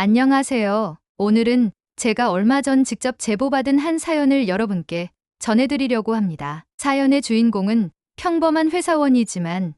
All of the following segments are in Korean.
안녕하세요. 오늘은 제가 얼마 전 직접 제보받은 한 사연을 여러분께 전해드리려고 합니다. 사연의 주인공은 평범한 회사원이지만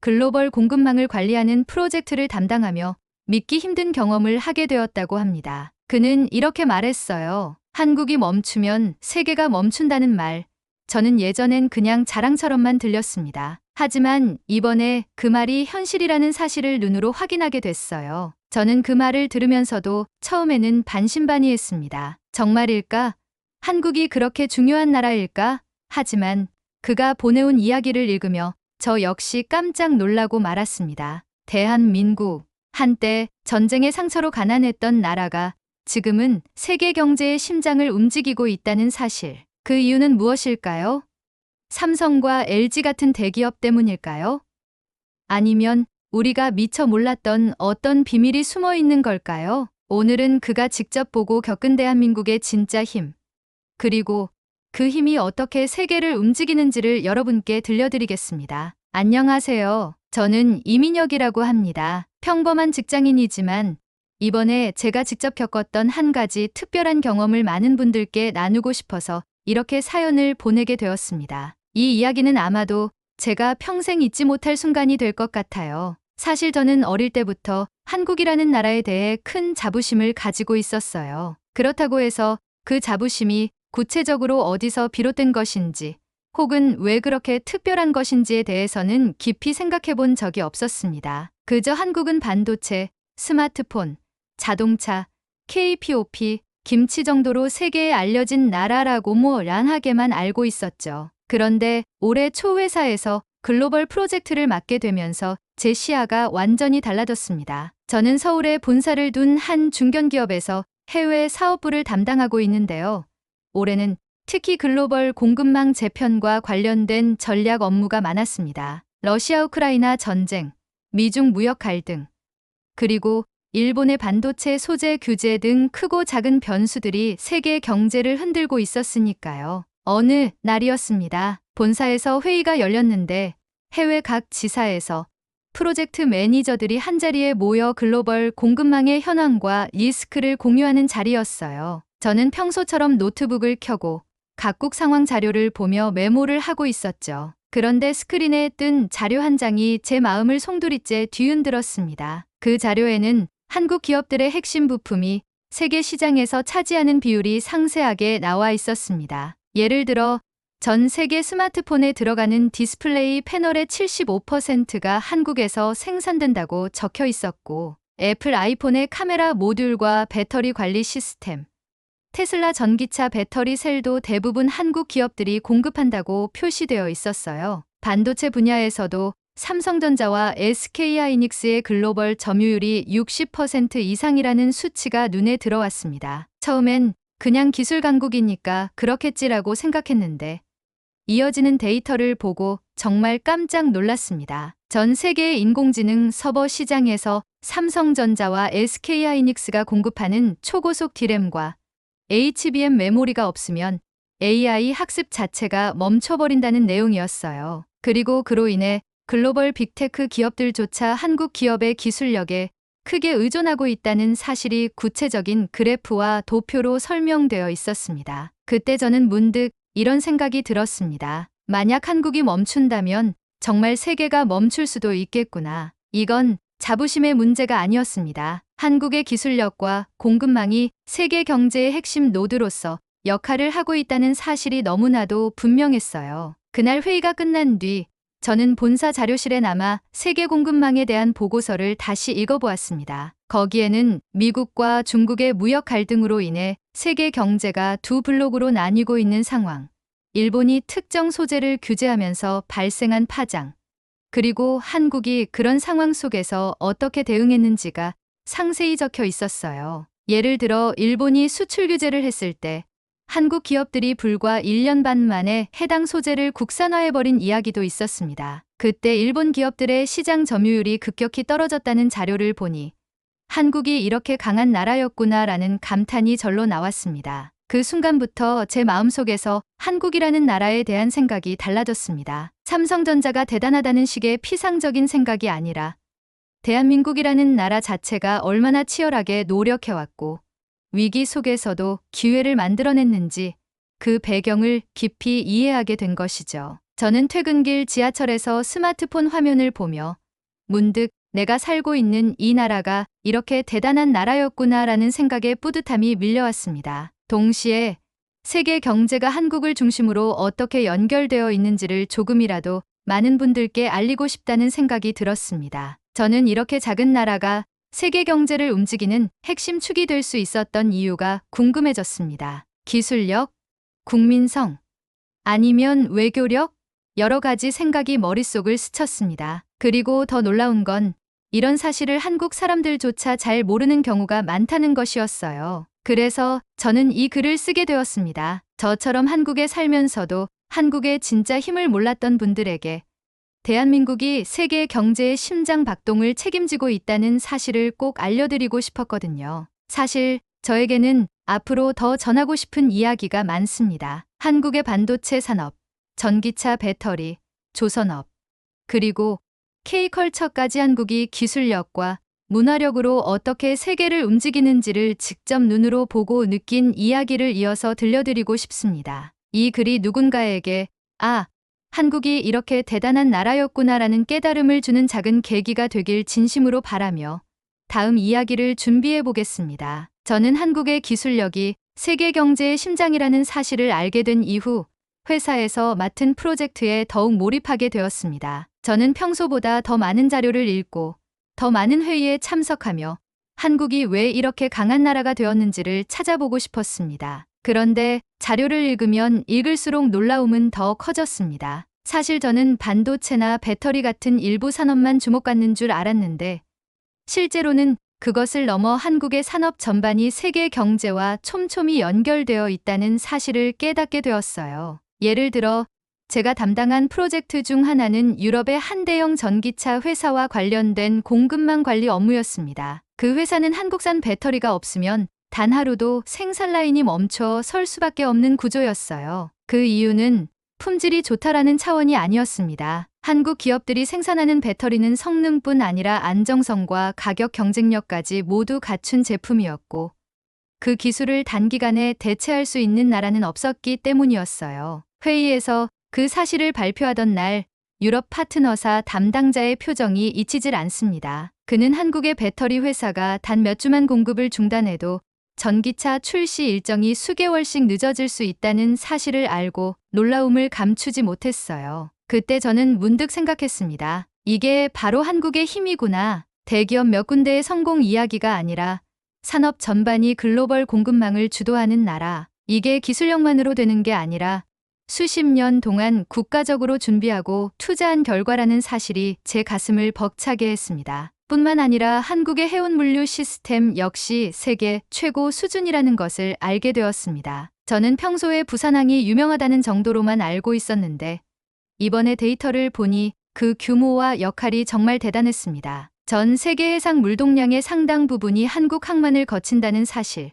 글로벌 공급망을 관리하는 프로젝트를 담당하며 믿기 힘든 경험을 하게 되었다고 합니다. 그는 이렇게 말했어요. 한국이 멈추면 세계가 멈춘다는 말. 저는 예전엔 그냥 자랑처럼만 들렸습니다. 하지만 이번에 그 말이 현실이라는 사실을 눈으로 확인하게 됐어요. 저는 그 말을 들으면서도 처음에는 반신반의했습니다. 정말일까? 한국이 그렇게 중요한 나라일까? 하지만 그가 보내온 이야기를 읽으며 저 역시 깜짝 놀라고 말았습니다. 대한민국. 한때 전쟁의 상처로 가난했던 나라가 지금은 세계 경제의 심장을 움직이고 있다는 사실. 그 이유는 무엇일까요? 삼성과 LG 같은 대기업 때문일까요? 아니면 우리가 미처 몰랐던 어떤 비밀이 숨어 있는 걸까요? 오늘은 그가 직접 보고 겪은 대한민국의 진짜 힘, 그리고 그 힘이 어떻게 세계를 움직이는지를 여러분께 들려드리겠습니다. 안녕하세요. 저는 이민혁이라고 합니다. 평범한 직장인이지만 이번에 제가 직접 겪었던 한 가지 특별한 경험을 많은 분들께 나누고 싶어서 이렇게 사연을 보내게 되었습니다. 이 이야기는 아마도 제가 평생 잊지 못할 순간이 될 것 같아요. 사실 저는 어릴 때부터 한국이라는 나라에 대해 큰 자부심을 가지고 있었어요. 그렇다고 해서 그 자부심이 구체적으로 어디서 비롯된 것인지 혹은 왜 그렇게 특별한 것인지에 대해서는 깊이 생각해 본 적이 없었습니다. 그저 한국은 반도체, 스마트폰, 자동차, K-POP, 김치 정도로 세계에 알려진 나라라고 란하게만 알고 있었죠. 그런데 올해 초 회사에서 글로벌 프로젝트를 맡게 되면서 제 시야가 완전히 달라졌습니다. 저는 서울에 본사를 둔 한 중견기업에서 해외 사업부를 담당하고 있는데요. 올해는 특히 글로벌 공급망 재편과 관련된 전략 업무가 많았습니다. 러시아 우크라이나 전쟁, 미중 무역 갈등, 그리고 일본의 반도체 소재 규제 등 크고 작은 변수들이 세계 경제를 흔들고 있었으니까요. 어느 날이었습니다. 본사에서 회의가 열렸는데 해외 각 지사에서 프로젝트 매니저들이 한자리에 모여 글로벌 공급망의 현황과 리스크를 공유하는 자리였어요. 저는 평소처럼 노트북을 켜고 각국 상황 자료를 보며 메모를 하고 있었죠. 그런데 스크린에 뜬 자료 한 장이 제 마음을 송두리째 뒤흔들었습니다. 그 자료에는 한국 기업들의 핵심 부품이 세계 시장에서 차지하는 비율이 상세하게 나와 있었습니다. 예를 들어 전 세계 스마트폰에 들어가는 디스플레이 패널의 75%가 한국에서 생산된다고 적혀 있었고, 애플 아이폰의 카메라 모듈과 배터리 관리 시스템, 테슬라 전기차 배터리 셀도 대부분 한국 기업들이 공급한다고 표시되어 있었어요. 반도체 분야에서도 삼성전자와 SK하이닉스의 글로벌 점유율이 60% 이상이라는 수치가 눈에 들어왔습니다. 처음엔 그냥 기술 강국이니까 그렇겠지라고 생각했는데 이어지는 데이터를 보고 정말 깜짝 놀랐습니다. 전 세계의 인공지능 서버 시장에서 삼성전자와 SK하이닉스가 공급하는 초고속 D램과 HBM 메모리가 없으면 AI 학습 자체가 멈춰버린다는 내용이었어요. 그리고 그로 인해 글로벌 빅테크 기업들조차 한국 기업의 기술력에 크게 의존하고 있다는 사실이 구체적인 그래프와 도표로 설명되어 있었습니다. 그때 저는 문득 이런 생각이 들었습니다. 만약 한국이 멈춘다면 정말 세계가 멈출 수도 있겠구나. 이건 자부심의 문제가 아니었습니다. 한국의 기술력과 공급망이 세계 경제의 핵심 노드로서 역할을 하고 있다는 사실이 너무나도 분명했어요. 그날 회의가 끝난 뒤 저는 본사 자료실에 남아 세계 공급망에 대한 보고서를 다시 읽어보았습니다. 거기에는 미국과 중국의 무역 갈등으로 인해 세계 경제가 두 블록으로 나뉘고 있는 상황, 일본이 특정 소재를 규제하면서 발생한 파장, 그리고 한국이 그런 상황 속에서 어떻게 대응했는지가 상세히 적혀 있었어요. 예를 들어 일본이 수출 규제를 했을 때 한국 기업들이 불과 1년 반 만에 해당 소재를 국산화해버린 이야기도 있었습니다. 그때 일본 기업들의 시장 점유율이 급격히 떨어졌다는 자료를 보니 한국이 이렇게 강한 나라였구나라는 감탄이 절로 나왔습니다. 그 순간부터 제 마음속에서 한국이라는 나라에 대한 생각이 달라졌습니다. 삼성전자가 대단하다는 식의 피상적인 생각이 아니라 대한민국이라는 나라 자체가 얼마나 치열하게 노력해왔고 위기 속에서도 기회를 만들어냈는지 그 배경을 깊이 이해하게 된 것이죠. 저는 퇴근길 지하철에서 스마트폰 화면을 보며 문득 내가 살고 있는 이 나라가 이렇게 대단한 나라였구나라는 생각에 뿌듯함이 밀려왔습니다. 동시에 세계 경제가 한국을 중심으로 어떻게 연결되어 있는지를 조금이라도 많은 분들께 알리고 싶다는 생각이 들었습니다. 저는 이렇게 작은 나라가 세계 경제를 움직이는 핵심 축이 될 수 있었던 이유가 궁금해졌습니다. 기술력, 국민성, 아니면 외교력? 여러 가지 생각이 머릿속을 스쳤습니다. 그리고 더 놀라운 건 이런 사실을 한국 사람들조차 잘 모르는 경우가 많다는 것이었어요. 그래서 저는 이 글을 쓰게 되었습니다. 저처럼 한국에 살면서도 한국의 진짜 힘을 몰랐던 분들에게 대한민국이 세계 경제의 심장 박동을 책임지고 있다는 사실을 꼭 알려드리고 싶었거든요. 사실 저에게는 앞으로 더 전하고 싶은 이야기가 많습니다. 한국의 반도체 산업, 전기차 배터리, 조선업, 그리고 K컬처까지 한국이 기술력과 문화력으로 어떻게 세계를 움직이는지를 직접 눈으로 보고 느낀 이야기를 이어서 들려드리고 싶습니다. 이 글이 누군가에게 한국이 이렇게 대단한 나라였구나라는 깨달음을 주는 작은 계기가 되길 진심으로 바라며 다음 이야기를 준비해 보겠습니다. 저는 한국의 기술력이 세계 경제의 심장이라는 사실을 알게 된 이후 회사에서 맡은 프로젝트에 더욱 몰입하게 되었습니다. 저는 평소보다 더 많은 자료를 읽고 더 많은 회의에 참석하며 한국이 왜 이렇게 강한 나라가 되었는지를 찾아보고 싶었습니다. 그런데 자료를 읽으면 읽을수록 놀라움은 더 커졌습니다. 사실 저는 반도체나 배터리 같은 일부 산업만 주목받는 줄 알았는데 실제로는 그것을 넘어 한국의 산업 전반이 세계 경제와 촘촘히 연결되어 있다는 사실을 깨닫게 되었어요. 예를 들어 제가 담당한 프로젝트 중 하나는 유럽의 한 대형 전기차 회사와 관련된 공급망 관리 업무였습니다. 그 회사는 한국산 배터리가 없으면 단 하루도 생산 라인이 멈춰 설 수밖에 없는 구조였어요. 그 이유는 품질이 좋다라는 차원이 아니었습니다. 한국 기업들이 생산하는 배터리는 성능뿐 아니라 안정성과 가격 경쟁력까지 모두 갖춘 제품이었고 그 기술을 단기간에 대체할 수 있는 나라는 없었기 때문이었어요. 회의에서 그 사실을 발표하던 날 유럽 파트너사 담당자의 표정이 잊히질 않습니다. 그는 한국의 배터리 회사가 단 몇 주만 공급을 중단해도 전기차 출시 일정이 수개월씩 늦어질 수 있다는 사실을 알고 놀라움을 감추지 못했어요. 그때 저는 문득 생각했습니다. 이게 바로 한국의 힘이구나. 대기업 몇 군데의 성공 이야기가 아니라 산업 전반이 글로벌 공급망을 주도하는 나라. 이게 기술력만으로 되는 게 아니라 수십 년 동안 국가적으로 준비하고 투자한 결과라는 사실이 제 가슴을 벅차게 했습니다. 뿐만 아니라 한국의 해운 물류 시스템 역시 세계 최고 수준이라는 것을 알게 되었습니다. 저는 평소에 부산항이 유명하다는 정도로만 알고 있었는데 이번에 데이터를 보니 그 규모와 역할이 정말 대단했습니다. 전 세계 해상 물동량의 상당 부분이 한국 항만을 거친다는 사실,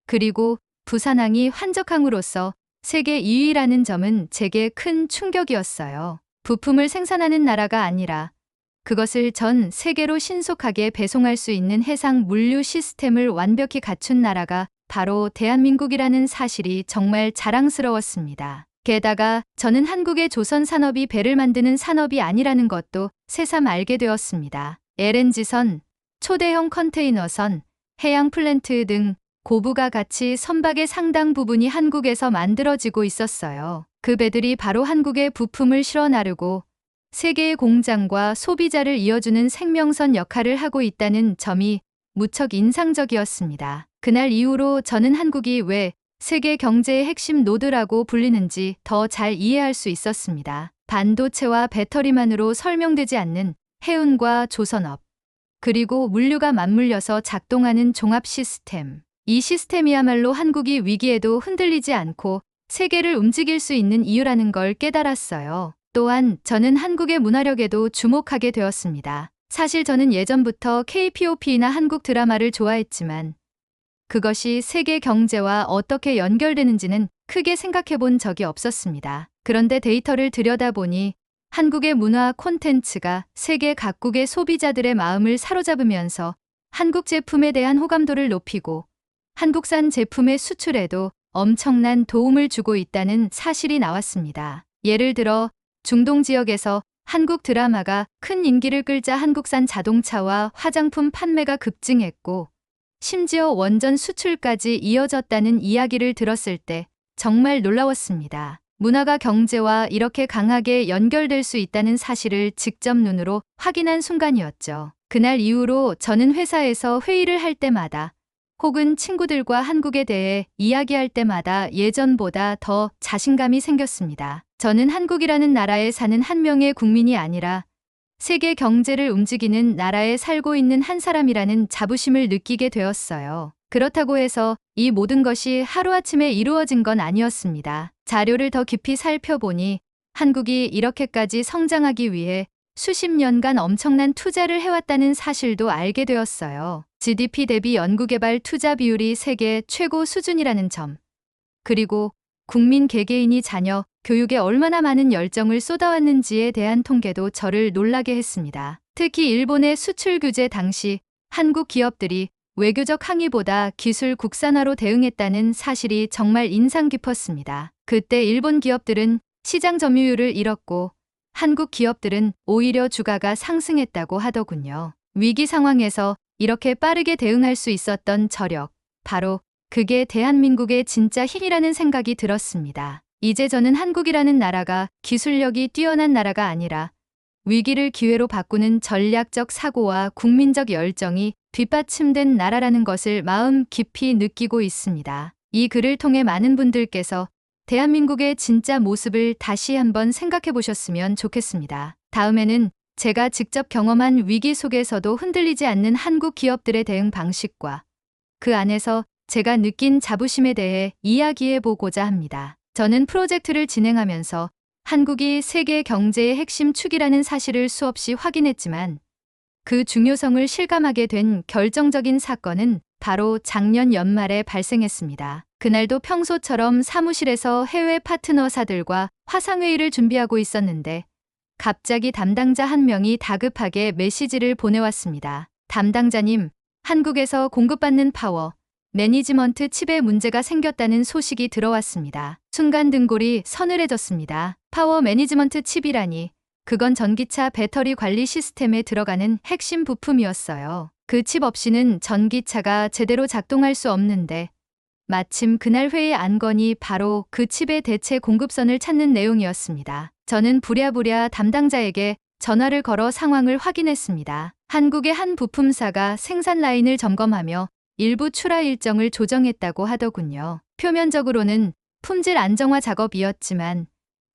그리고 부산항이 환적항으로서 세계 2위라는 점은 제게 큰 충격이었어요. 부품을 생산하는 나라가 아니라 그것을 전 세계로 신속하게 배송할 수 있는 해상 물류 시스템을 완벽히 갖춘 나라가 바로 대한민국이라는 사실이 정말 자랑스러웠습니다. 게다가 저는 한국의 조선 산업이 배를 만드는 산업이 아니라는 것도 새삼 알게 되었습니다. LNG선, 초대형 컨테이너선, 해양 플랜트 등 고부가 가치 선박의 상당 부분이 한국에서 만들어지고 있었어요. 그 배들이 바로 한국의 부품을 실어 나르고 세계의 공장과 소비자를 이어주는 생명선 역할을 하고 있다는 점이 무척 인상적이었습니다. 그날 이후로 저는 한국이 왜 세계 경제의 핵심 노드라고 불리는지 더 잘 이해할 수 있었습니다. 반도체와 배터리만으로 설명되지 않는 해운과 조선업, 그리고 물류가 맞물려서 작동하는 종합 시스템. 이 시스템이야말로 한국이 위기에도 흔들리지 않고 세계를 움직일 수 있는 이유라는 걸 깨달았어요. 또한 저는 한국의 문화력에도 주목하게 되었습니다. 사실 저는 예전부터 K-POP나 한국 드라마를 좋아했지만 그것이 세계 경제와 어떻게 연결되는지는 크게 생각해 본 적이 없었습니다. 그런데 데이터를 들여다보니 한국의 문화 콘텐츠가 세계 각국의 소비자들의 마음을 사로잡으면서 한국 제품에 대한 호감도를 높이고 한국산 제품의 수출에도 엄청난 도움을 주고 있다는 사실이 나왔습니다. 예를 들어 중동 지역에서 한국 드라마가 큰 인기를 끌자 한국산 자동차와 화장품 판매가 급증했고 심지어 원전 수출까지 이어졌다는 이야기를 들었을 때 정말 놀라웠습니다. 문화가 경제와 이렇게 강하게 연결될 수 있다는 사실을 직접 눈으로 확인한 순간이었죠. 그날 이후로 저는 회사에서 회의를 할 때마다 혹은 친구들과 한국에 대해 이야기할 때마다 예전보다 더 자신감이 생겼습니다. 저는 한국이라는 나라에 사는 한 명의 국민이 아니라 세계 경제를 움직이는 나라에 살고 있는 한 사람이라는 자부심을 느끼게 되었어요. 그렇다고 해서 이 모든 것이 하루아침에 이루어진 건 아니었습니다. 자료를 더 깊이 살펴보니 한국이 이렇게까지 성장하기 위해 수십 년간 엄청난 투자를 해왔다는 사실도 알게 되었어요. GDP 대비 연구개발 투자 비율이 세계 최고 수준이라는 점. 그리고 국민 개개인이 자녀 교육에 얼마나 많은 열정을 쏟아왔는지에 대한 통계도 저를 놀라게 했습니다. 특히 일본의 수출 규제 당시 한국 기업들이 외교적 항의보다 기술 국산화로 대응했다는 사실이 정말 인상 깊었습니다. 그때 일본 기업들은 시장 점유율을 잃었고 한국 기업들은 오히려 주가가 상승했다고 하더군요. 위기 상황에서 이렇게 빠르게 대응할 수 있었던 저력, 바로 그게 대한민국의 진짜 힘이라는 생각이 들었습니다. 이제 저는 한국이라는 나라가 기술력이 뛰어난 나라가 아니라 위기를 기회로 바꾸는 전략적 사고와 국민적 열정이 뒷받침된 나라라는 것을 마음 깊이 느끼고 있습니다. 이 글을 통해 많은 분들께서 대한민국의 진짜 모습을 다시 한번 생각해 보셨으면 좋겠습니다. 다음에는 제가 직접 경험한 위기 속에서도 흔들리지 않는 한국 기업들의 대응 방식과 그 안에서 제가 느낀 자부심에 대해 이야기해 보고자 합니다. 저는 프로젝트를 진행하면서 한국이 세계 경제의 핵심 축이라는 사실을 수없이 확인했지만 그 중요성을 실감하게 된 결정적인 사건은 바로 작년 연말에 발생했습니다. 그날도 평소처럼 사무실에서 해외 파트너사들과 화상회의를 준비하고 있었는데 갑자기 담당자 한 명이 다급하게 메시지를 보내왔습니다. 담당자님, 한국에서 공급받는 파워, 매니지먼트 칩에 문제가 생겼다는 소식이 들어왔습니다. 순간 등골이 서늘해졌습니다. 파워 매니지먼트 칩이라니, 그건 전기차 배터리 관리 시스템에 들어가는 핵심 부품이었어요. 그 칩 없이는 전기차가 제대로 작동할 수 없는데 마침 그날 회의 안건이 바로 그 칩의 대체 공급선을 찾는 내용이었습니다. 저는 부랴부랴 담당자에게 전화를 걸어 상황을 확인했습니다. 한국의 한 부품사가 생산 라인을 점검하며 일부 출하 일정을 조정했다고 하더군요. 표면적으로는 품질 안정화 작업이었지만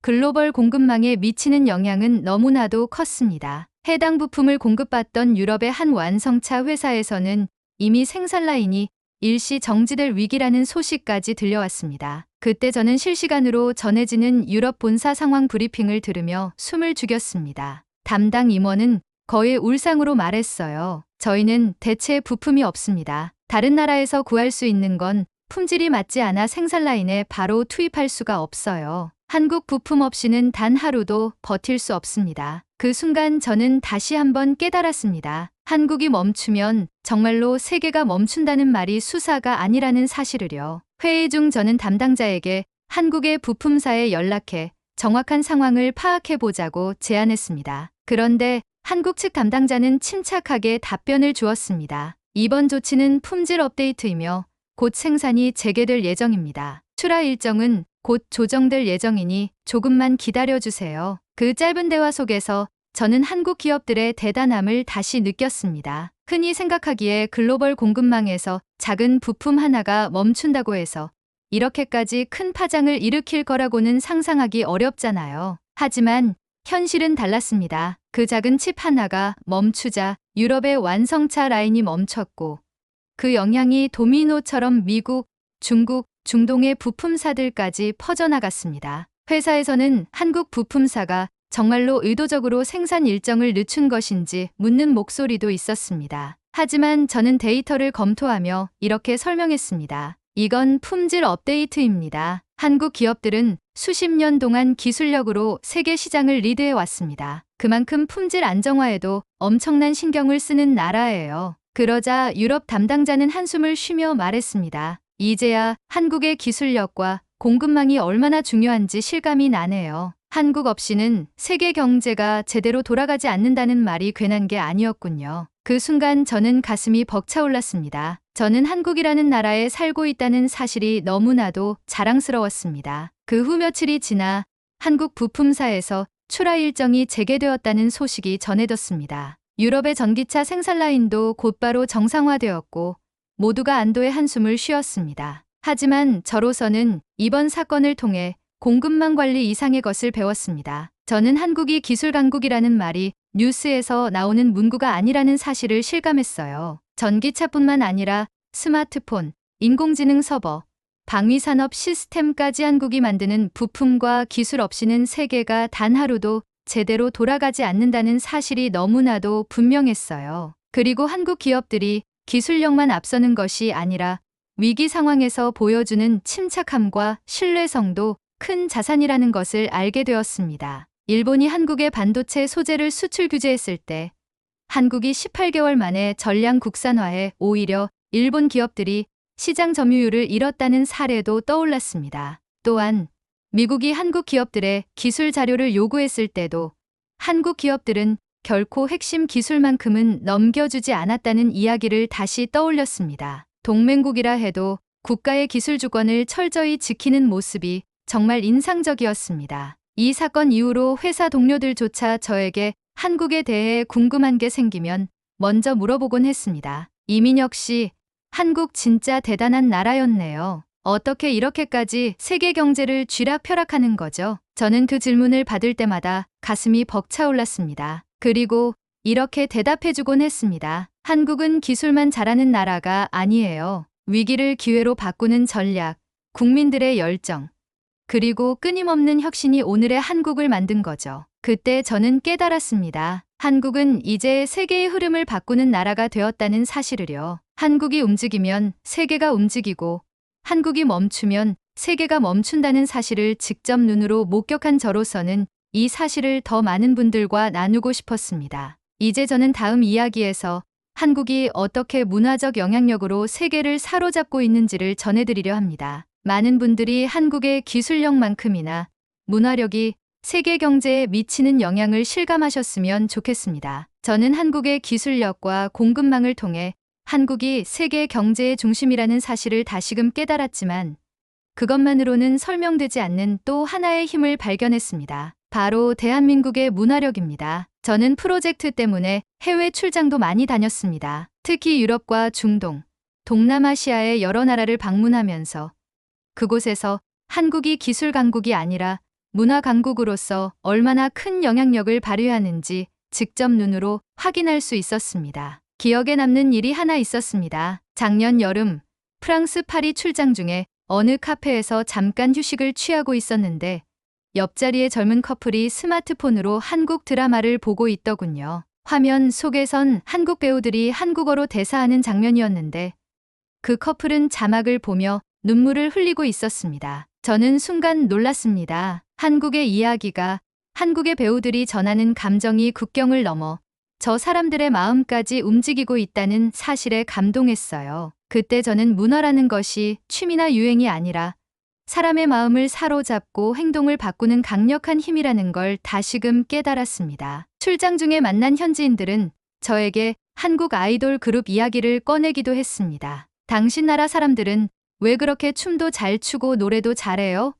글로벌 공급망에 미치는 영향은 너무나도 컸습니다. 해당 부품을 공급받던 유럽의 한 완성차 회사에서는 이미 생산 라인이 일시 정지될 위기라는 소식까지 들려왔습니다. 그때 저는 실시간으로 전해지는 유럽 본사 상황 브리핑을 들으며 숨을 죽였습니다. 담당 임원은 거의 울상으로 말했어요. 저희는 대체 부품이 없습니다. 다른 나라에서 구할 수 있는 건 품질이 맞지 않아 생산 라인에 바로 투입할 수가 없어요. 한국 부품 없이는 단 하루도 버틸 수 없습니다. 그 순간 저는 다시 한번 깨달았습니다. 한국이 멈추면 정말로 세계가 멈춘다는 말이 수사가 아니라는 사실을요. 회의 중 저는 담당자에게 한국의 부품사에 연락해 정확한 상황을 파악해 보자고 제안했습니다. 그런데 한국 측 담당자는 침착하게 답변을 주었습니다. 이번 조치는 품질 업데이트이며 곧 생산이 재개될 예정입니다. 출하 일정은 곧 조정될 예정이니 조금만 기다려주세요. 그 짧은 대화 속에서 저는 한국 기업들의 대단함을 다시 느꼈습니다. 흔히 생각하기에 글로벌 공급망에서 작은 부품 하나가 멈춘다고 해서 이렇게까지 큰 파장을 일으킬 거라고는 상상하기 어렵잖아요. 하지만 현실은 달랐습니다. 그 작은 칩 하나가 멈추자 유럽의 완성차 라인이 멈췄고 그 영향이 도미노처럼 미국, 중국, 중동의 부품사들까지 퍼져나갔습니다. 회사에서는 한국 부품사가 정말로 의도적으로 생산 일정을 늦춘 것인지 묻는 목소리도 있었습니다. 하지만 저는 데이터를 검토하며 이렇게 설명했습니다. 이건 품질 업데이트입니다. 한국 기업들은 수십 년 동안 기술력으로 세계 시장을 리드해 왔습니다. 그만큼 품질 안정화에도 엄청난 신경을 쓰는 나라예요. 그러자 유럽 담당자는 한숨을 쉬며 말했습니다. 이제야 한국의 기술력과 공급망이 얼마나 중요한지 실감이 나네요. 한국 없이는 세계 경제가 제대로 돌아가지 않는다는 말이 괜한 게 아니었군요. 그 순간 저는 가슴이 벅차올랐습니다. 저는 한국이라는 나라에 살고 있다는 사실이 너무나도 자랑스러웠습니다. 그 후 며칠이 지나 한국 부품사에서 출하 일정이 재개되었다는 소식이 전해졌습니다. 유럽의 전기차 생산 라인도 곧바로 정상화되었고 모두가 안도의 한숨을 쉬었습니다. 하지만 저로서는 이번 사건을 통해 공급망 관리 이상의 것을 배웠습니다. 저는 한국이 기술 강국이라는 말이 뉴스에서 나오는 문구가 아니라는 사실을 실감했어요. 전기차뿐만 아니라 스마트폰, 인공지능 서버, 방위산업 시스템까지 한국이 만드는 부품과 기술 없이는 세계가 단 하루도 제대로 돌아가지 않는다는 사실이 너무나도 분명했어요. 그리고 한국 기업들이 기술력만 앞서는 것이 아니라 위기 상황에서 보여주는 침착함과 신뢰성도 큰 자산이라는 것을 알게 되었습니다. 일본이 한국의 반도체 소재를 수출 규제했을 때 한국이 18개월 만에 전량 국산화해 오히려 일본 기업들이 시장 점유율을 잃었다는 사례도 떠올랐습니다. 또한 미국이 한국 기업들의 기술 자료를 요구했을 때도 한국 기업들은 결코 핵심 기술만큼은 넘겨주지 않았다는 이야기를 다시 떠올렸습니다. 동맹국이라 해도 국가의 기술 주권을 철저히 지키는 모습이 정말 인상적이었습니다. 이 사건 이후로 회사 동료들조차 저에게 한국에 대해 궁금한 게 생기면 먼저 물어보곤 했습니다. 이민혁 씨, 한국 진짜 대단한 나라였네요. 어떻게 이렇게까지 세계 경제를 쥐락펴락하는 거죠? 저는 그 질문을 받을 때마다 가슴이 벅차올랐습니다. 그리고 이렇게 대답해주곤 했습니다. 한국은 기술만 잘하는 나라가 아니에요. 위기를 기회로 바꾸는 전략, 국민들의 열정, 그리고 끊임없는 혁신이 오늘의 한국을 만든 거죠. 그때 저는 깨달았습니다. 한국은 이제 세계의 흐름을 바꾸는 나라가 되었다는 사실을요. 한국이 움직이면 세계가 움직이고 한국이 멈추면 세계가 멈춘다는 사실을 직접 눈으로 목격한 저로서는 이 사실을 더 많은 분들과 나누고 싶었습니다. 이제 저는 다음 이야기에서 한국이 어떻게 문화적 영향력으로 세계를 사로잡고 있는지를 전해드리려 합니다. 많은 분들이 한국의 기술력만큼이나 문화력이 세계 경제에 미치는 영향을 실감하셨으면 좋겠습니다. 저는 한국의 기술력과 공급망을 통해 한국이 세계 경제의 중심이라는 사실을 다시금 깨달았지만 그것만으로는 설명되지 않는 또 하나의 힘을 발견했습니다. 바로 대한민국의 문화력입니다. 저는 프로젝트 때문에 해외 출장도 많이 다녔습니다. 특히 유럽과 중동, 동남아시아의 여러 나라를 방문하면서 그곳에서 한국이 기술 강국이 아니라 문화 강국으로서 얼마나 큰 영향력을 발휘하는지 직접 눈으로 확인할 수 있었습니다. 기억에 남는 일이 하나 있었습니다. 작년 여름 프랑스 파리 출장 중에 어느 카페에서 잠깐 휴식을 취하고 있었는데 옆자리의 젊은 커플이 스마트폰으로 한국 드라마를 보고 있더군요. 화면 속에선 한국 배우들이 한국어로 대사하는 장면이었는데 그 커플은 자막을 보며 눈물을 흘리고 있었습니다. 저는 순간 놀랐습니다. 한국의 이야기가, 한국의 배우들이 전하는 감정이 국경을 넘어 저 사람들의 마음까지 움직이고 있다는 사실에 감동했어요. 그때 저는 문화라는 것이 취미나 유행이 아니라 사람의 마음을 사로잡고 행동을 바꾸는 강력한 힘이라는 걸 다시금 깨달았습니다. 출장 중에 만난 현지인들은 저에게 한국 아이돌 그룹 이야기를 꺼내기도 했습니다. 당신 나라 사람들은 왜 그렇게 춤도 잘 추고 노래도 잘해요?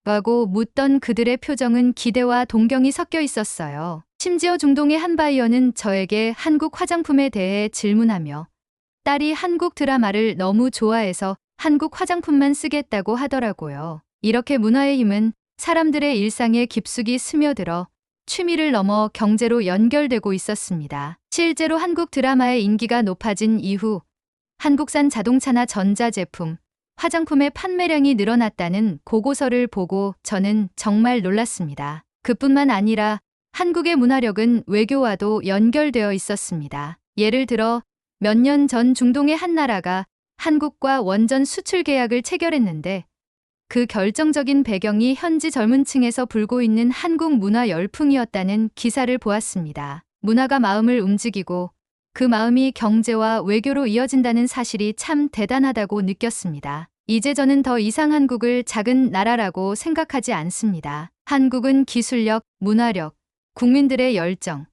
라고 묻던 그들의 표정은 기대와 동경이 섞여 있었어요. 심지어 중동의 한 바이어는 저에게 한국 화장품에 대해 질문하며 딸이 한국 드라마를 너무 좋아해서 한국 화장품만 쓰겠다고 하더라고요. 이렇게 문화의 힘은 사람들의 일상에 깊숙이 스며들어 취미를 넘어 경제로 연결되고 있었습니다. 실제로 한국 드라마의 인기가 높아진 이후 한국산 자동차나 전자제품, 화장품의 판매량이 늘어났다는 보고서를 보고 저는 정말 놀랐습니다. 그뿐만 아니라 한국의 문화력은 외교와도 연결되어 있었습니다. 예를 들어 몇 년 전 중동의 한 나라가 한국과 원전 수출 계약을 체결했는데 그 결정적인 배경이 현지 젊은 층에서 불고 있는 한국 문화 열풍이었다는 기사를 보았습니다. 문화가 마음을 움직이고 그 마음이 경제와 외교로 이어진다는 사실이 참 대단하다고 느꼈습니다. 이제 저는 더 이상 한국을 작은 나라라고 생각하지 않습니다. 한국은 기술력, 문화력, 국민들의 열정,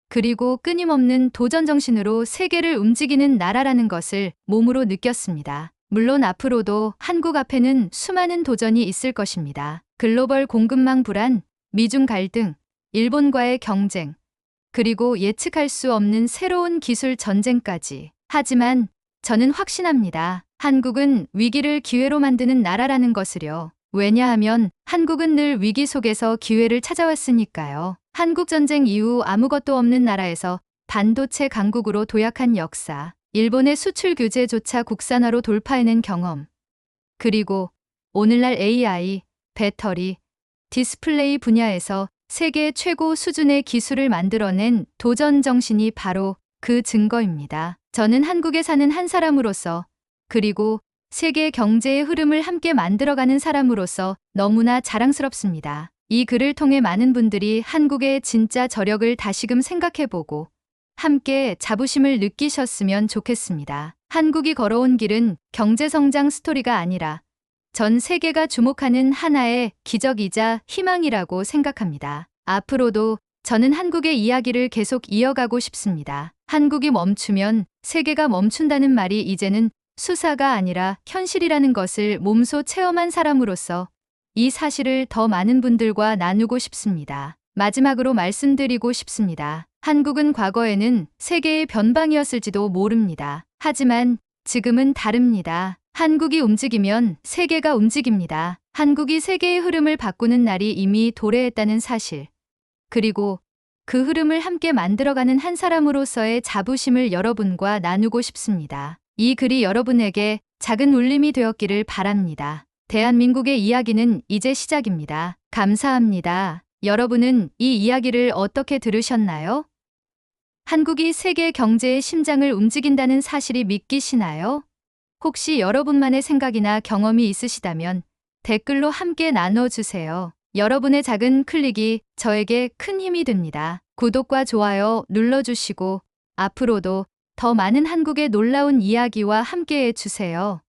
그리고 끊임없는 도전 정신으로 세계를 움직이는 나라라는 것을 몸으로 느꼈습니다. 물론 앞으로도 한국 앞에는 수많은 도전이 있을 것입니다. 글로벌 공급망 불안, 미중 갈등, 일본과의 경쟁, 그리고 예측할 수 없는 새로운 기술 전쟁까지. 하지만 저는 확신합니다. 한국은 위기를 기회로 만드는 나라라는 것을요. 왜냐하면 한국은 늘 위기 속에서 기회를 찾아왔으니까요. 한국전쟁 이후 아무것도 없는 나라에서 반도체 강국으로 도약한 역사, 일본의 수출 규제조차 국산화로 돌파해낸 경험, 그리고 오늘날 AI, 배터리, 디스플레이 분야에서 세계 최고 수준의 기술을 만들어낸 도전 정신이 바로 그 증거입니다. 저는 한국에 사는 한 사람으로서, 그리고 세계 경제의 흐름을 함께 만들어가는 사람으로서 너무나 자랑스럽습니다. 이 글을 통해 많은 분들이 한국의 진짜 저력을 다시금 생각해보고 함께 자부심을 느끼셨으면 좋겠습니다. 한국이 걸어온 길은 경제성장 스토리가 아니라 전 세계가 주목하는 하나의 기적이자 희망이라고 생각합니다. 앞으로도 저는 한국의 이야기를 계속 이어가고 싶습니다. 한국이 멈추면 세계가 멈춘다는 말이 이제는 수사가 아니라 현실이라는 것을 몸소 체험한 사람으로서 이 사실을 더 많은 분들과 나누고 싶습니다. 마지막으로 말씀드리고 싶습니다. 한국은 과거에는 세계의 변방이었을지도 모릅니다. 하지만 지금은 다릅니다. 한국이 움직이면 세계가 움직입니다. 한국이 세계의 흐름을 바꾸는 날이 이미 도래했다는 사실. 그리고 그 흐름을 함께 만들어가는 한 사람으로서의 자부심을 여러분과 나누고 싶습니다. 이 글이 여러분에게 작은 울림이 되었기를 바랍니다. 대한민국의 이야기는 이제 시작입니다. 감사합니다. 여러분은 이 이야기를 어떻게 들으셨나요? 한국이 세계 경제의 심장을 움직인다는 사실이 믿기시나요? 혹시 여러분만의 생각이나 경험이 있으시다면 댓글로 함께 나눠주세요. 여러분의 작은 클릭이 저에게 큰 힘이 됩니다. 구독과 좋아요 눌러주시고 앞으로도 더 많은 한국의 놀라운 이야기와 함께해 주세요.